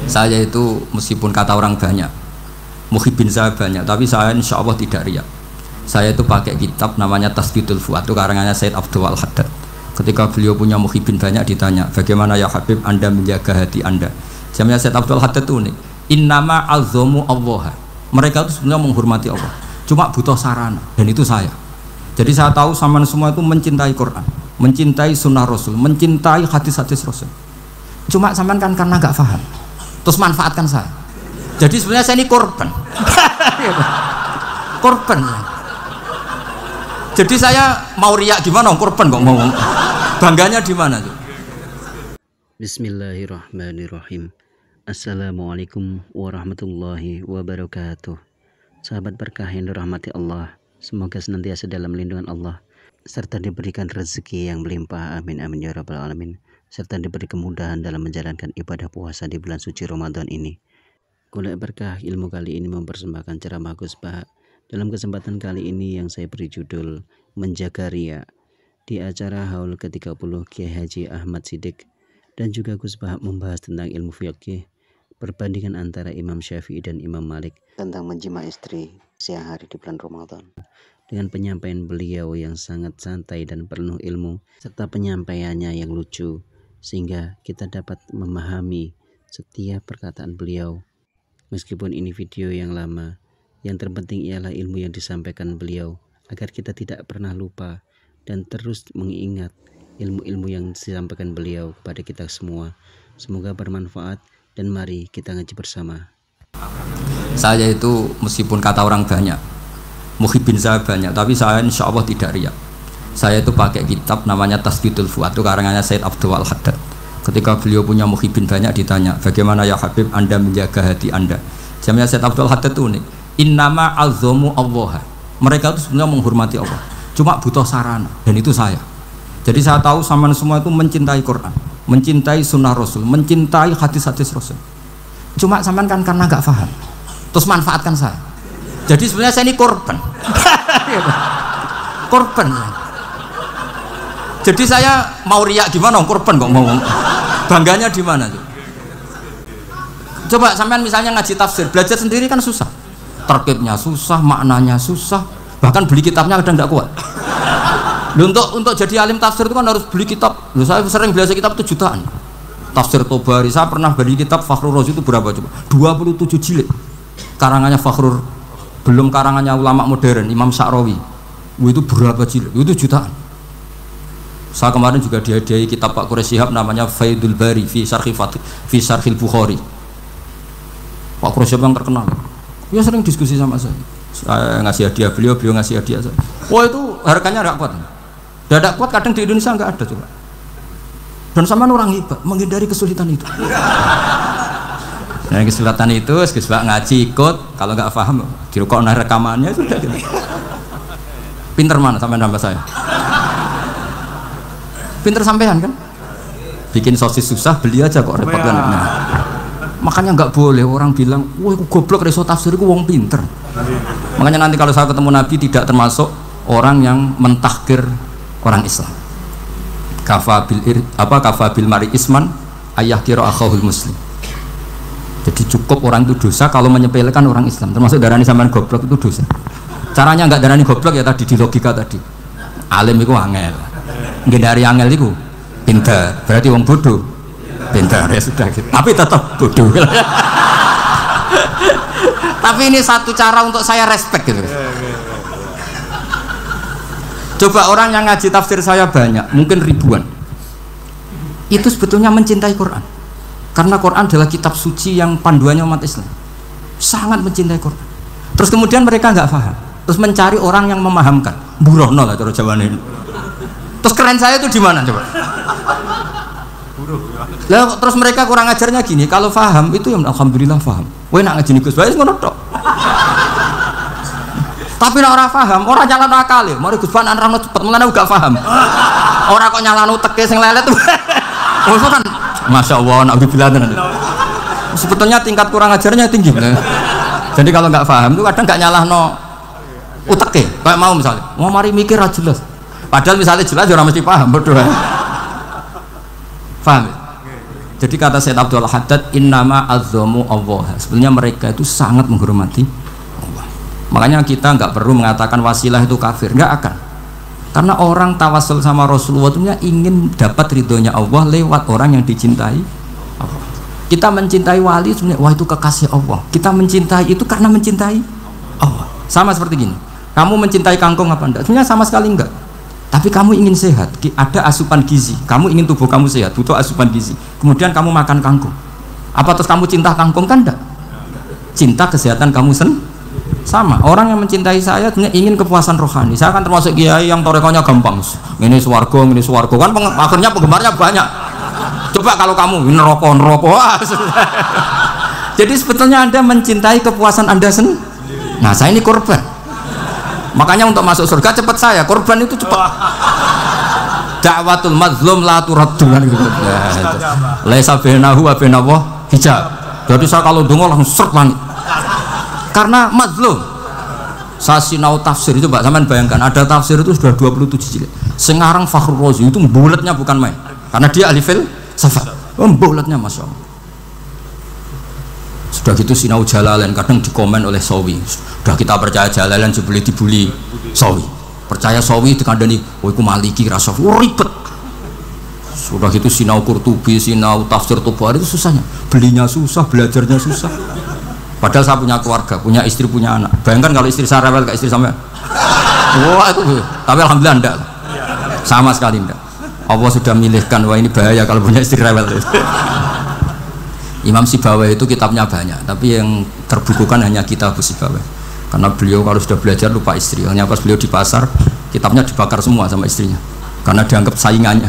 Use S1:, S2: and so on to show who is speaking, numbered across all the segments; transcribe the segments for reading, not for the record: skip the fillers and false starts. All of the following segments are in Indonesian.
S1: Saya itu meskipun kata orang banyak, muhibin saya banyak, tapi saya insya Allah tidak riak. Saya itu pakai kitab namanya Tasbidul Fuad, itu karangannya Said Abdul Al-Haddad. Ketika beliau punya muhibin banyak, ditanya, bagaimana ya Habib Anda menjaga hati Anda? Sebenarnya Said Abdul Al-Haddad itu unik. Innama azzamu Allah. Mereka itu sebenarnya menghormati Allah, cuma butuh sarana, dan itu saya. Jadi saya tahu sama semua itu mencintai Quran, mencintai sunnah Rasul, mencintai hadis-hadis Rasul. Cuma sampean kan karena nggak paham, terus manfaatkan saya. Jadi sebenarnya saya ini korban. Korban. Jadi saya mau riak gimana? Korban kok ngomong. Bangganya di mana tuh?
S2: Bismillahirrahmanirrahim. Assalamualaikum warahmatullahi wabarakatuh. Sahabat berkah yang dirahmati Allah, semoga senantiasa dalam lindungan Allah, serta diberikan rezeki yang melimpah, amin amin ya rabbal alamin, serta diberi kemudahan dalam menjalankan ibadah puasa di bulan suci Ramadan ini. Kuliah berkah ilmu kali ini mempersembahkan ceramah Gus Bah. Dalam kesempatan kali ini yang saya beri judul Menjaga Riya, di acara Haul ke-30 Kiai Haji Ahmad Siddiq, dan juga Gus Bah membahas tentang ilmu fiqih, perbandingan antara Imam Syafi'i dan Imam Malik tentang menjima istri siang hari di bulan Ramadan, dengan penyampaian beliau yang sangat santai dan penuh ilmu, serta penyampaiannya yang lucu, sehingga kita dapat memahami setiap perkataan beliau. Meskipun ini video yang lama, yang terpenting ialah ilmu yang disampaikan beliau, agar kita tidak pernah lupa dan terus mengingat ilmu-ilmu yang disampaikan beliau kepada kita semua. Semoga bermanfaat, dan mari kita ngaji bersama.
S1: Saya itu meskipun kata orang banyak, muhibin saya banyak, tapi saya insya Allah tidak riak. Saya itu pakai kitab namanya Tasbidul Fuad, itu karangannya Said Abdul Al-Haddad. Ketika beliau punya muhibin banyak, ditanya, bagaimana ya Habib Anda menjaga hati Anda? Sebenarnya Said Abdul Al-Haddad itu unik. Innama azzamu Allah. Mereka itu sebenarnya menghormati Allah, cuma butuh sarana, dan itu saya. Jadi saya tahu sama semua itu mencintai Quran, mencintai sunnah Rasul, mencintai hadis-hadis Rasul. Cuma sampean kan karena nggak paham, terus manfaatkan saya. Jadi sebenarnya saya ini korban. Korban. Jadi saya mau riak gimana? Korban kok ngomong. Bangganya di mana tuh? Coba sampean misalnya ngaji tafsir, belajar sendiri kan susah. Terkibnya susah, maknanya susah, bahkan beli kitabnya kadang nggak kuat. Untuk jadi alim tafsir itu kan harus beli kitab. Saya sering belajar kitab itu jutaan. Tafsir Tobari, saya pernah beli kitab Fakhrur Razi itu berapa coba? 27 jilid. Karangannya Fakhrur, belum karangannya ulama modern, Imam Sya'rawi. Itu berapa jilid? Itu jutaan. Saya kemarin juga dihadiahi kitab Pak Quraish Shihab namanya Faidul Bari fi Syarhil Bukhari. Pak Quraish Shihab yang terkenal. Dia sering diskusi sama saya. Saya ngasih hadiah beliau ngasih hadiah saya. Wah itu harganya nggak kuat. Dadak kuat kadang di Indonesia nggak ada coba. Dan sama orang hebat menghindari kesulitan itu. Nah kesulitan itu, sebab ngaji ikut, kalau nggak paham dirukok rekamannya sudah. Gitu. Pinter mana sampai nambah saya? Pinter sampean kan? Bikin sosis susah, beli aja kok repot kan? Nah, makanya nggak boleh orang bilang, wah aku goblok reso tafsir, aku wong pinter. Makanya nanti kalau saya ketemu Nabi tidak termasuk orang yang mentahkir orang Islam. Kafabil mari isman ayah kira akhahul muslim. Jadi cukup orang itu dosa kalau menyepelekan orang Islam, termasuk darani sampean goblok itu dosa. Caranya nggak darani goblok ya tadi di logika tadi. Alim itu angel, dari angel itu pinter, berarti wong bodoh pinter ya sudah gitu. Tapi tetap bodoh. Tapi ini satu cara untuk saya respect gitu. Coba orang yang ngaji tafsir saya banyak, mungkin ribuan. Itu sebetulnya mencintai Quran. Karena Quran adalah kitab suci yang panduannya umat Islam. Sangat mencintai Quran. Terus kemudian mereka nggak paham. Terus mencari orang yang memahamkan. Burono lah cara jawaban ini. Terus keren saya itu di mana coba? Lah terus mereka kurang ajarnya gini, kalau paham itu ya alhamdulillah paham. Kowe nak ngaji Gus Bae ngono tok. Tapi nek ora paham, ora nyalano akal e. Mari Gus Bae nerangno cepet, mulane gak paham. Ora kok nyalano teke sing lelet. Oh kan masyaallah nak bilang tenan. Sebetulnya tingkat kurang ajarnya tinggi. Jadi kalau nggak paham itu kadang nggak nyalahno uteke. Kayak mau misalnya, mau mari mikir aja jelas. Padahal misalnya jelas orang mesti paham, bodoh. Paham? Jadi kata Sayyid Abdul Haddad, innama azzamu Allah. Sebenarnya mereka itu sangat menghormati Allah. Makanya kita nggak perlu mengatakan wasilah itu kafir, nggak akan. Karena orang tawasul sama Rasulullah itu ingin dapat ridhonya Allah lewat orang yang dicintai Allah. Kita mencintai wali sebenarnya, wah itu kekasih Allah. Kita mencintai itu karena mencintai Allah. Sama seperti gini, kamu mencintai kangkung apa enggak? Sebenarnya sama sekali enggak. Tapi kamu ingin sehat, ada asupan gizi. Kamu ingin tubuh kamu sehat, butuh asupan gizi. Kemudian kamu makan kangkung. Apa terus kamu cinta kangkung? Kan enggak. Cinta kesehatan kamu sama. Orang yang mencintai saya sebenarnya ingin kepuasan rohani. Saya kan termasuk kiai yang torekonya gampang. Ini swarga, ini swarga. Kan akhirnya penggemarnya banyak. Coba kalau kamu neraka. Jadi sebetulnya Anda mencintai kepuasan Anda sendiri. Nah, saya ini korban. Makanya untuk masuk surga cepat saya, korban itu cepat. Da'watul mazlum la turaddu gitu. Laisa bainahu wa bainallah hijab. Jadi saya kalau dongo langsung seret langit. Karena mazlum. Saya sinau tafsir itu, Pak, sampean bayangkan ada tafsir itu sudah 27 jilid. Sekarang Fakhrul Razi itu bulatnya bukan main. Karena dia ahli filsafat. Bulatnya Masya Allah. Sudah gitu sinau Jalalain kadang dikomen oleh Sawi. Sudah kita percaya Jalalain sebeli dibuli Sawi. Percaya Sawi dikandani, oh iku Maliki rasa ribet. Sudah gitu sinau Qurtubi, sinau tafsir Tabari itu susahnya. Belinya susah, belajarnya susah. Padahal saya punya keluarga, punya istri, punya anak. Bayangkan kalau istri saya rewel kayak istri sampai. Wah itu. Tapi alhamdulillah enggak. Sama sekali enggak. Allah sudah milihkan, wah ini bahaya kalau punya istri rewel. Imam Sibawai itu kitabnya banyak, tapi yang terbukukan hanya kitab Sibawai. Karena beliau kalau sudah belajar lupa istri. Hanya pas beliau di pasar, kitabnya dibakar semua sama istrinya. Karena dianggap saingannya.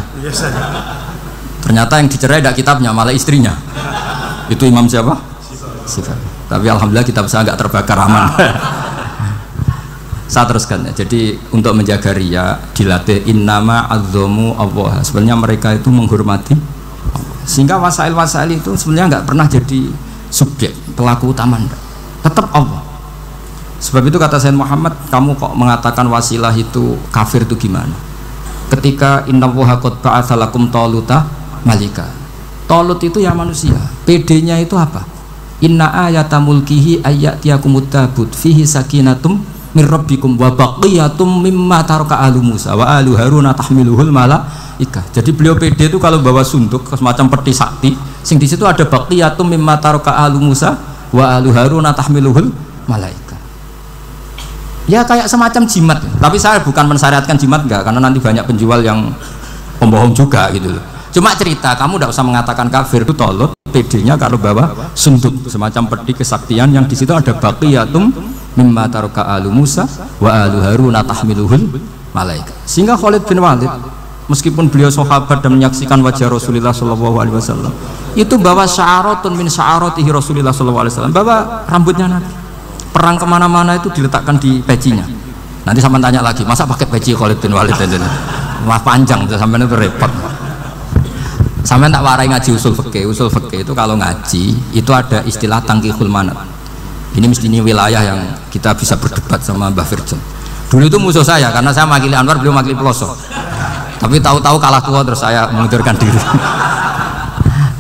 S1: Ternyata yang dicerai tidak kitabnya, malah istrinya. Itu Imam siapa? Sibawai. Tapi alhamdulillah kitab saya nggak terbakar, aman. Saya teruskan ya. Jadi untuk menjaga riya dilatih innama azzamu Allah. Sebenarnya mereka itu menghormati. Sehingga wasail-wasail itu sebenarnya nggak pernah jadi subjek pelaku utama, tetap Allah. Sebab itu kata Sayyid Muhammad, kamu kok mengatakan wasilah itu kafir itu gimana? Ketika innallaha qad ba'atsa lakum taluta malika. Talut itu ya manusia. PD-nya itu apa? Inna ayata mulkihi ayyatiyakumut tabut fihi sakinatum min rabbikum wa baqiyatum mimma taraka alu Musa wa alu Haruna tahmiluhul malaikah. Jadi beliau PD itu kalau bawa sunduk semacam peti sakti, sing di situ ada baqiyatum mimma taraka alu Musa wa alu Haruna tahmiluhul malaikah. Ya kayak semacam jimat. Tapi saya bukan mensyariatkan jimat enggak, karena nanti banyak penjual yang pembohong juga gitu loh. Cuma cerita, kamu tidak usah mengatakan kafir itu tolut. PD-nya kalau bawa sunduk semacam peti kesaktian yang di situ ada baqiyatum mimma taraka alu Musa wa alu Haruna tahmiluhul malaika. Sehingga Khalid bin Walid meskipun beliau sahabat dan menyaksikan wajah Rasulullah sallallahu alaihi wasallam, itu bawa sya'aratun min sya'aratihi Rasulullah sallallahu alaihi wasallam, bawa rambutnya Nabi. Perang kemana-mana itu diletakkan di pecinya. Nanti sampean tanya lagi, masa pakai peci Khalid bin Walid ini? Wah panjang tuh, sampean itu repot. Sampean tak warai ngaji usul fikih. Usul fikih itu kalau ngaji itu ada istilah tangkihul manat. Ini mestinya wilayah yang kita bisa berdebat sama Mbah Firjan. Dulu itu musuh saya karena saya makili Anwar, beliau makili pelosok. Tapi tahu-tahu kalah tua terus saya mengundurkan diri.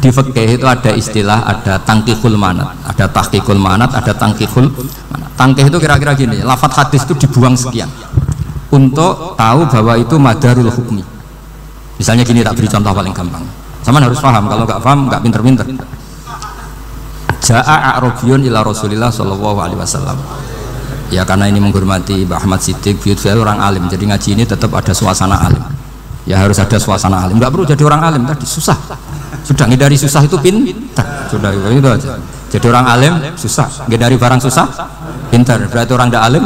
S1: Di fikih itu ada istilah, ada tangkihul manat, ada tahqiqul manat, ada tangkihul manat. Tangkih itu kira-kira gini, lafadz hadis itu dibuang sekian untuk tahu bahwa itu madarul hukmi. Misalnya gini, tak beri contoh paling gampang. Sama harus paham, kalau nggak paham nggak pinter-pinter. Ja'a a'rabiyun ila Rasulillah sallallahu alaihi wasallam. Ya karena ini menghormati Mbah Ahmad Siddiq, beliau orang alim, jadi ngaji ini tetap ada suasana alim. Ya harus ada suasana alim. Nggak perlu jadi orang alim tadi susah. Sudah ngindari susah itu pintar. Sudah itu aja. Jadi orang alim susah, ngindari barang susah pintar. Berarti orang tidak alim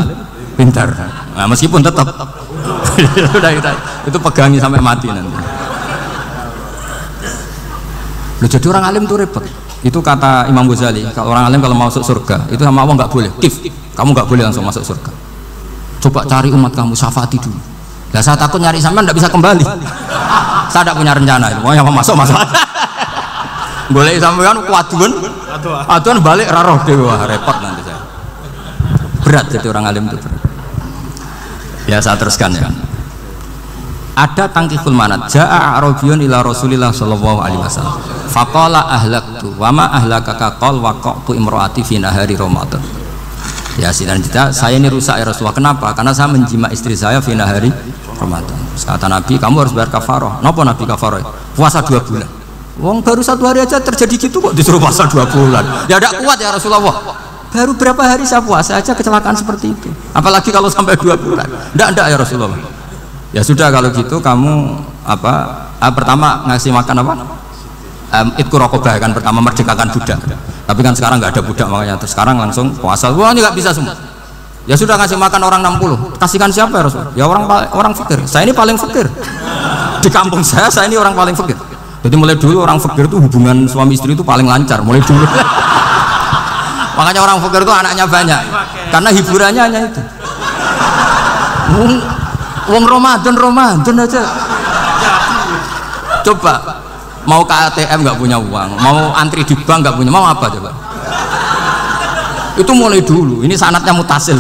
S1: pintar. Nah, meskipun tetap sudah itu pegangi sampai mati nanti. Loh, jadi orang alim itu repot. Itu kata Imam Ghazali, kalau orang alim kalau mau masuk surga itu sama Allah nggak boleh. Kamu nggak boleh langsung masuk surga. Coba cari umat kamu, syafaati dulu. Nah, saya takut nyari sampean nggak bisa kembali. Saya tidak punya rencana itu. Mau yang masuk. Boleh sampean kuatuan balik raroh dewa, repot nanti saya. Berat jadi orang alim itu berat. Ya saya teruskan ya. ada tangkihul manat. Ja'a Arabiyun ila Rasulillah sallallahu alaihi wasallam. Faqala ahlaktu wa ma ahlakaka qal waqa'tu imraati fi nahari Ramadan. Ya sinan kita, saya ini rusak ya Rasulullah. Kenapa? Karena saya menjima istri saya fi nahari Ramadan. Kata Nabi, kamu harus bayar kafarah. Napa Nabi kafarah? Puasa 2 bulan. Wong baru 1 hari aja terjadi gitu kok disuruh puasa 2 bulan. Ya tidak kuat ya Rasulullah. Baru berapa hari saya puasa aja kecelakaan seperti itu. Apalagi kalau sampai 2 bulan. Tidak ya Rasulullah. Ya sudah kalau gitu kamu pertama ngasih makan apa? Itku rokobah kan pertama merdekakan budak. Tapi kan sekarang nggak ada budak makanya terus sekarang langsung puasa. Wah ini nggak bisa semua. Ya sudah ngasih makan orang 60. Kasihkan siapa ya Rasul? Ya orang fakir. Saya ini paling fakir. Di kampung saya ini orang paling fakir. Jadi mulai dulu orang fakir itu hubungan suami istri itu paling lancar mulai dulu. Makanya orang fakir itu anaknya banyak. Karena hiburannya hanya itu. Wong Ramadan aja. Coba mau ke ATM nggak punya uang, mau antri di bank nggak punya, mau apa coba? Itu mulai dulu. Ini sanatnya mutasil.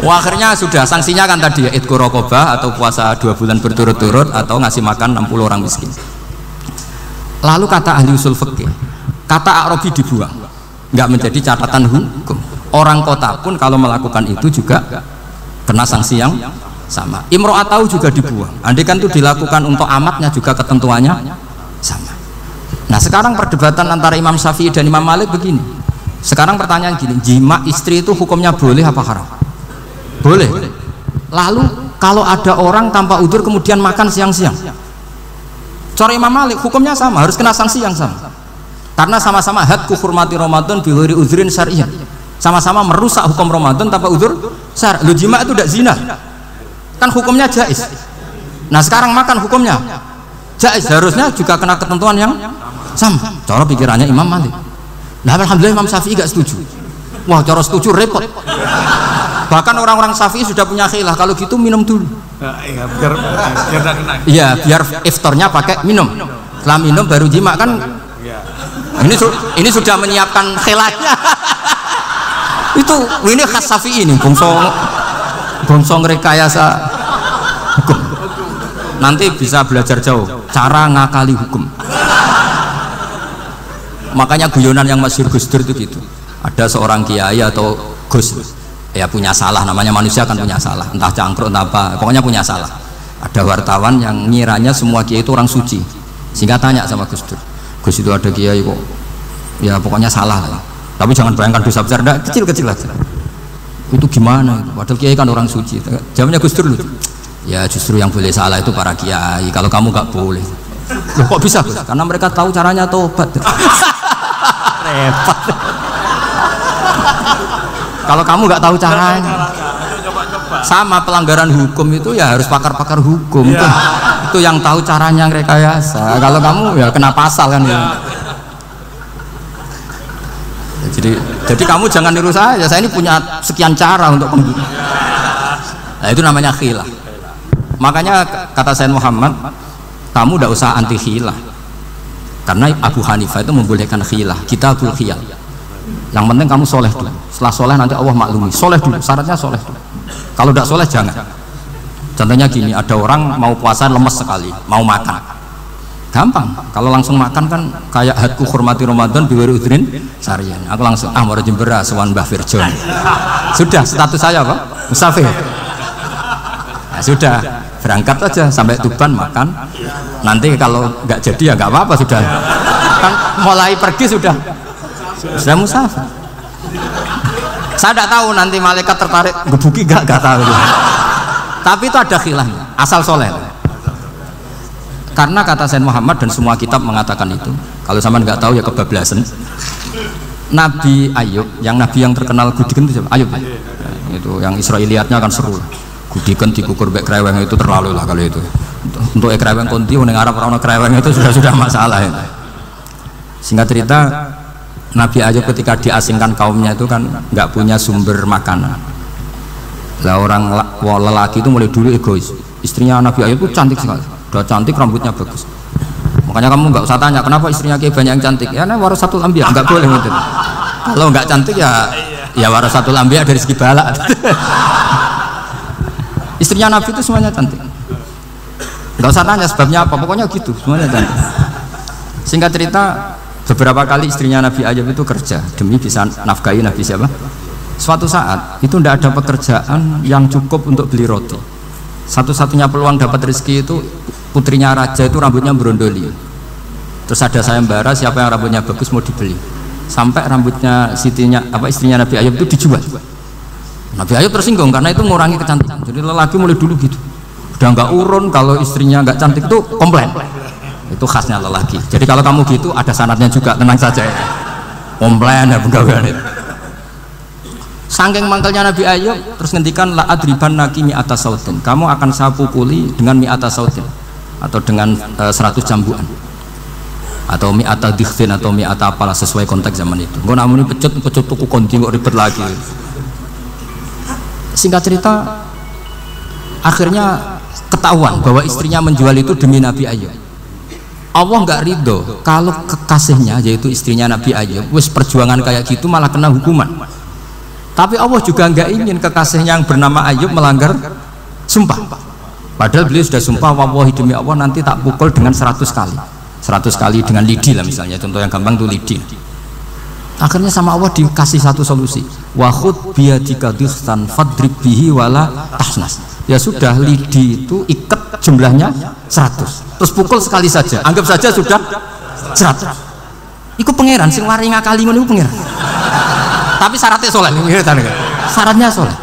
S1: Wah, akhirnya sudah sanksinya kan tadi ya idku rokobah atau puasa 2 bulan berturut-turut atau ngasih makan 60 orang miskin. Lalu kata ahli usul fikih, kata Arabi dibuang, nggak menjadi catatan hukum. Orang kota pun kalau melakukan itu juga kena sanksi yang sama. Imro'atau juga dibuang. Andai kan itu dilakukan untuk amatnya juga ketentuannya sama. Nah sekarang perdebatan antara Imam Syafi'i dan Imam Malik begini. Sekarang pertanyaan gini, jima istri itu hukumnya boleh apa haram? Boleh. Lalu kalau ada orang tanpa udzur kemudian makan siang-siang, cara Imam Malik hukumnya sama, harus kena sanksi yang sama. Karena sama-sama hadku hurmati Ramadan bi ghairi udzrin syar'iyyan. Sama-sama merusak hukum Ramadan tanpa udzur syar'. Lu jima itu tidak zina. Kan hukumnya jaiz. Nah, sekarang makan hukumnya jaiz, harusnya juga kena ketentuan yang sama. Cara pikirannya Imam Malik. Nah, alhamdulillah Imam Syafi'i enggak setuju. Wah, cara setuju repot. Bahkan orang-orang Syafi'i sudah punya khilaf, kalau gitu minum dulu.
S3: Iya, biar tidak kena.
S1: Iya, biar iftarnya pakai minum. Setelah minum baru jima kan. Ini sudah menyiapkan khilafnya. ini khas Syafi'i ini, bongso ngerekayasa hukum. Nanti bisa belajar jauh cara ngakali hukum. Makanya guyonan yang masyhur Gus Dur itu gitu. Ada seorang kiai atau Gus ya punya salah, namanya manusia kan punya salah, entah cangkruk entah apa, pokoknya punya salah. Ada wartawan yang ngiranya semua kiai itu orang suci, sehingga tanya sama Gus Dur, Gus itu ada kiai kok ya pokoknya salah lah, tapi jangan bayangkan dosa besar, enggak, kecil-kecil aja. Itu gimana itu? Padahal kiai kan orang suci. Jawabnya Gus Dur lucu. Ya justru yang boleh salah itu para kiai, kalau kamu nggak boleh. Loh, kok bisa Gus? Karena mereka tahu caranya tobat. Repot. Kalau kamu nggak tahu caranya, sama pelanggaran hukum itu ya harus pakar-pakar hukum. Itu yang tahu caranya rekayasa. Kalau kamu ya kena pasal kan ya. Jadi kamu jangan niru saya ini punya sekian cara untuk nah, itu namanya khilaf. Makanya kata Sayyid Muhammad, kamu tidak usah anti khilaf, karena Abu Hanifah itu membolehkan khilaf, kitabul khiyal. Yang penting kamu soleh dulu, setelah soleh nanti Allah maklumi. Soleh dulu, syaratnya soleh dulu. Kalau tidak soleh jangan. Contohnya gini, ada orang mau puasa lemes sekali, mau makan, gampang. Kalau langsung makan kan kayak hadku hormati Ramadan biwiri udrin sarian. Aku langsung mau jembera sewan Mbah Firjon. Sudah status saya apa? Musafir. Nah, sudah berangkat aja sampai Tuban makan. Nanti kalau nggak jadi ya nggak apa-apa, sudah kan mulai pergi sudah musafir. Saya tidak tahu nanti malaikat tertarik gebuki nggak tahu. Tapi itu ada khilafnya, asal soleh. Karena kata Sayyid Muhammad dan semua kitab mengatakan itu. Kalau sama nggak tahu ya kebablasan. Nabi Ayub, yang nabi yang terkenal Gudiken itu siapa? Ayub. Itu yang Israiliyatnya kan seru. Gudiken dikukur bek kreweng itu terlalu lah kalau itu. Untuk kreweng konti ning Arab ora ono kreweng itu sudah masalah itu. Singkat cerita, Nabi Ayub ketika diasingkan kaumnya itu kan nggak punya sumber makanan. Lah orang lelaki itu mulai dulu egois. Istrinya Nabi Ayub itu cantik sekali. Udah cantik, rambutnya bagus. Makanya kamu nggak usah tanya kenapa istrinya kayak banyak yang cantik. Ya nah warasatul anbiya, nggak boleh gitu. Kalau nggak cantik ya warasatul anbiya dari segi balak. Istrinya Nabi itu semuanya cantik. Nggak usah tanya sebabnya apa, pokoknya gitu, semuanya cantik. Singkat cerita, beberapa kali istrinya Nabi Ayub itu kerja demi bisa nafkahi Nabi siapa? Suatu saat itu tidak ada pekerjaan yang cukup untuk beli roti. Satu-satunya peluang dapat rezeki itu putrinya raja itu rambutnya berondoli. Terus ada sayembara siapa yang rambutnya bagus mau dibeli. Sampai rambutnya istrinya Nabi Ayub itu dijual. Nabi Ayub tersinggung karena itu mengurangi kecantikan. Jadi lelaki mulai dulu gitu. Udah nggak urun kalau istrinya nggak cantik itu komplain. Itu khasnya lelaki. Jadi kalau kamu gitu ada sanadnya juga, tenang saja ya. Komplain ya pegawaian itu. Saking mangkelnya Nabi Ayub terus ngendikan la adriban naki mi'ata sautin. Kamu akan saya pukuli dengan mi'ata sautin atau dengan 100 cambukan. Atau mi'ata dikhtin atau mi'ata apalah sesuai konteks zaman itu. Engko namun pecut tuku konti kok ribet lagi. Singkat cerita akhirnya ketahuan bahwa istrinya menjual itu demi Nabi Ayub. Allah nggak ridho kalau kekasihnya yaitu istrinya Nabi Ayub wis perjuangan kayak gitu malah kena hukuman. Tapi Allah juga nggak ingin kekasihnya yang bernama Ayub melanggar sumpah. Padahal beliau sudah sumpah, wallahi demi Allah nanti tak pukul dengan 100 kali. 100 kali dengan lidi lah misalnya, contoh yang gampang tuh lidi. Akhirnya sama Allah dikasih satu solusi. Wa khud biyadika dikhtan fadrib bihi wala tahnas. Ya sudah, lidi itu ikat jumlahnya 100. Terus pukul sekali saja. Anggap saja sudah 100. Iku pangeran sing wari ngakali ngono iku pangeran. Tapi syaratnya soleh. Syaratnya soleh.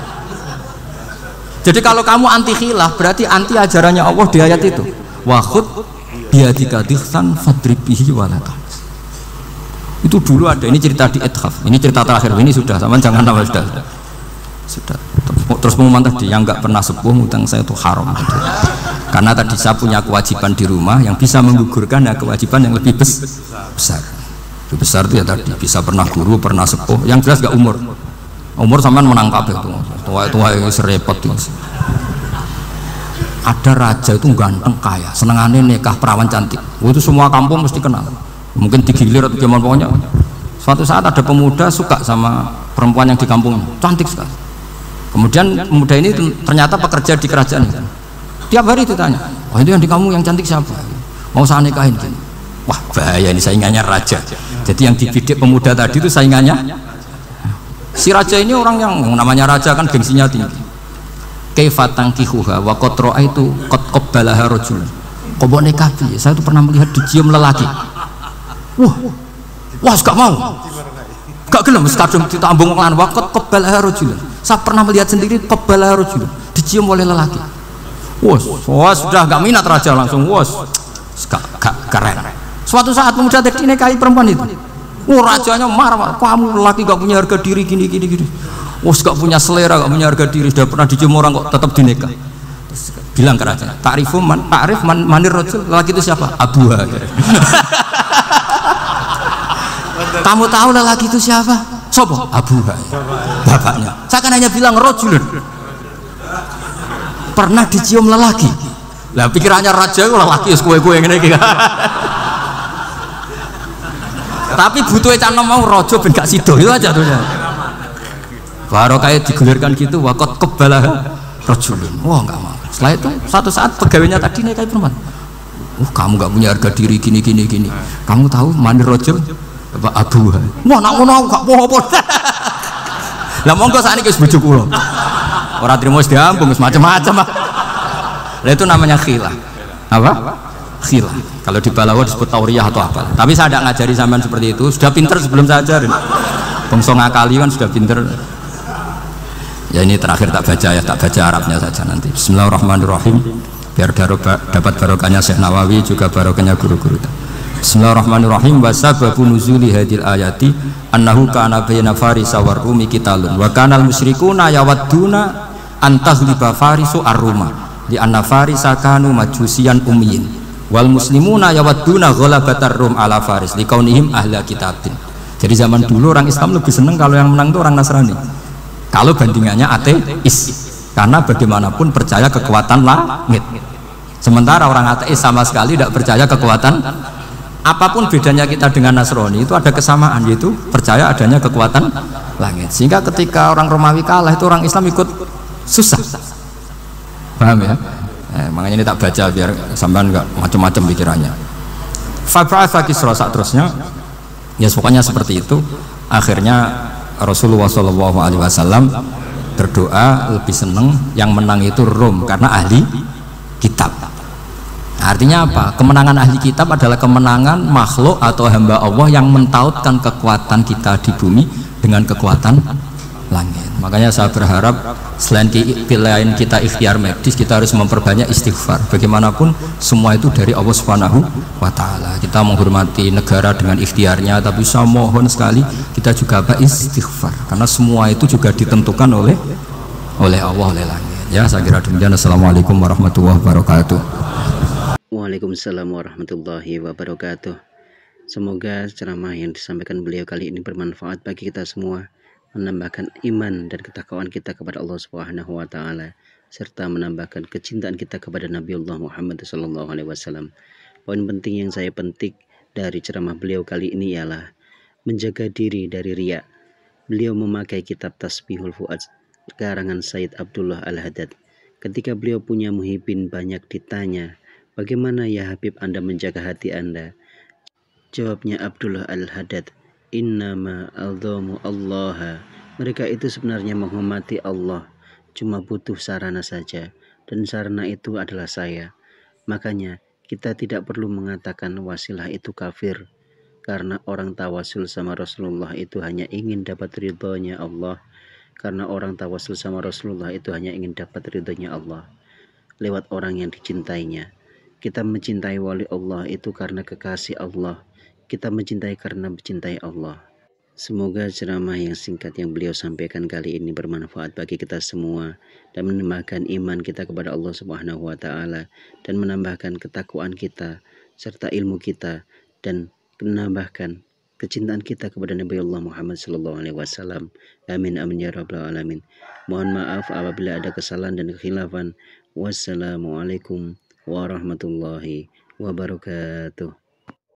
S1: Jadi kalau kamu anti khilaf berarti anti ajarannya Allah di ayat itu. Wa khud biyadika dikhtan fadrib bihi wala tahnas. Itu dulu ada, ini cerita di Ithaf, ini cerita terakhir, ini sudah, sama jangan tambah sudah. Terus pengumuman tadi, yang nggak pernah sepuh utang saya itu haram tadi. Karena tadi saya punya kewajiban di rumah yang bisa menggugurkan ya kewajiban yang lebih besar. Lebih besar itu ya tadi, bisa pernah guru, pernah sepuh, yang jelas nggak umur sampean menang kabeh tuh, tua yang serepot tuh. Ada raja itu ganteng kaya, senengannya nikah perawan cantik, itu semua kampung mesti kenal. Mungkin digilir atau gimana pokoknya. Suatu saat ada pemuda suka sama perempuan yang di kampung, cantik sekali. Kemudian pemuda ini ternyata pekerja di kerajaan. Tiap hari ditanya, wah itu yang di kampung yang cantik siapa? Mau saya nikahin gini. Wah bahaya ini saingannya raja. Jadi yang dibidik pemuda tadi itu saingannya. Si raja ini orang yang namanya raja kan gengsinya tinggi. Kaifatang kihuha wa kotroa itu kot kobbalaha rojul. Kobok nikahi, saya itu pernah melihat dicium lelaki. Wah, gak mau, gak gelem, kadang ditambung lan wakot kebal harujul. Saya pernah melihat sendiri kebal harujul, dicium oleh lelaki. Wah, sudah gak minat raja langsung, gak keren. Suatu saat pemuda tadi nikahi perempuan itu. Rajanya marah, kamu lelaki gak punya harga diri gini. Gak punya selera, gak punya harga diri, sudah pernah dicium orang kok tetap dinikah. Bilang ke raja, ta'rif manir rajul, lelaki itu siapa? Abuha. Kamu tahu lelaki itu siapa? Sopo? Abu bapaknya. Saya kan hanya bilang rojulun. Pernah dicium lelaki. Lah pikirannya raja itu lelaki kue ngene iki. Tapi butuh canom mau rojo ben gak sido itu aja tuhnya. Baru kayak digulirkan gitu wakot kebalah rojulun. Wah enggak mau. Setelah itu satu saat pegawainya tadi nikahi perempuan. Kamu gak punya harga diri gini. Kamu tahu manir rojul? Pak Abu. Wah nak ngono gak apa-apa. Lah monggo sakniki wis bojo kula. Ora trimo wis diambung wis macam-macam. Lah itu namanya khilaf. Apa? Khilaf. Kalau di Balawa disebut tauriyah atau apa. Tapi saya tidak ngajari sampean seperti itu. Sudah pinter sebelum saya ajarin. Bangsa ngakali kan sudah pinter. Ya ini terakhir tak baca Arabnya saja nanti. Bismillahirrahmanirrahim. Biar dapat barokahnya Syekh Nawawi juga barokahnya guru-guru. Bismillahirrahmanirrahim. Wa sababu nuzuli hadil ayati annahu kana bayna farisa war rumi qitalun wa kana al musyrikuna yawadduna an taghliba farisu ar-ruma li anna farisa kanu majusiyan ummiyin wal muslimuna yawadduna ghalabatar rum ala faris li kaunihim ahla kitabin. Jadi zaman dulu orang Islam lebih senang kalau yang menang itu orang Nasrani. Kalau bandingannya ateis, karena bagaimanapun percaya kekuatan langit. Sementara orang ateis sama sekali tidak percaya kekuatan. Apapun bedanya kita dengan Nasrani itu ada kesamaan, yaitu percaya adanya kekuatan langit. Sehingga ketika orang Romawi kalah itu orang Islam ikut susah. Paham ya? Makanya ini tak baca biar sampean enggak macam-macam pikirannya. Fa ba'atha Kisra sak terusnya ya pokoknya seperti itu. Akhirnya Rasulullah SAW berdoa lebih seneng yang menang itu Rom karena ahli kitab. Artinya apa? Kemenangan ahli kitab adalah kemenangan makhluk atau hamba Allah yang mentautkan kekuatan kita di bumi dengan kekuatan langit. Makanya saya berharap selain pilihan kita ikhtiar medis, kita harus memperbanyak istighfar. Bagaimanapun semua itu dari Allah Subhanahu wa Ta'ala. Kita menghormati negara dengan ikhtiarnya, tapi saya mohon sekali kita juga istighfar, karena semua itu juga ditentukan oleh Allah, oleh langit. Ya, saya kira demikian. Assalamualaikum warahmatullahi wabarakatuh.
S2: Waalaikumsalam warahmatullahi wabarakatuh. Semoga ceramah yang disampaikan beliau kali ini bermanfaat bagi kita semua, menambahkan iman dan ketakwaan kita kepada Allah Subhanahu wa Ta'ala, serta menambahkan kecintaan kita kepada Nabiullah Muhammad SAW. Poin penting yang saya petik dari ceramah beliau kali ini ialah menjaga diri dari riya. Beliau memakai kitab Tasbihul Fuad karangan Sayyid Abdullah Al-Haddad. Ketika beliau punya muhibbin banyak ditanya, bagaimana ya Habib Anda menjaga hati Anda? Jawabnya Abdullah Al-Haddad, innama aldomu Allah. Mereka itu sebenarnya menghormati Allah, cuma butuh sarana saja, dan sarana itu adalah saya. Makanya kita tidak perlu mengatakan wasilah itu kafir, karena orang tawasul sama Rasulullah itu hanya ingin dapat ridhonya Allah. Karena orang tawasul sama Rasulullah itu hanya ingin dapat ridhonya Allah lewat orang yang dicintainya. Kita mencintai wali Allah itu karena kekasih Allah. Kita mencintai karena mencintai Allah. Semoga ceramah yang singkat yang beliau sampaikan kali ini bermanfaat bagi kita semua dan menambahkan iman kita kepada Allah Subhanahu wa Ta'ala, dan menambahkan ketakwaan kita serta ilmu kita, dan menambahkan kecintaan kita kepada Nabi Allah Muhammad SAW. Amin amin ya rabbal alamin. Mohon maaf apabila ada kesalahan dan kekhilafan. Wassalamualaikum warahmatullahi wabarakatuh.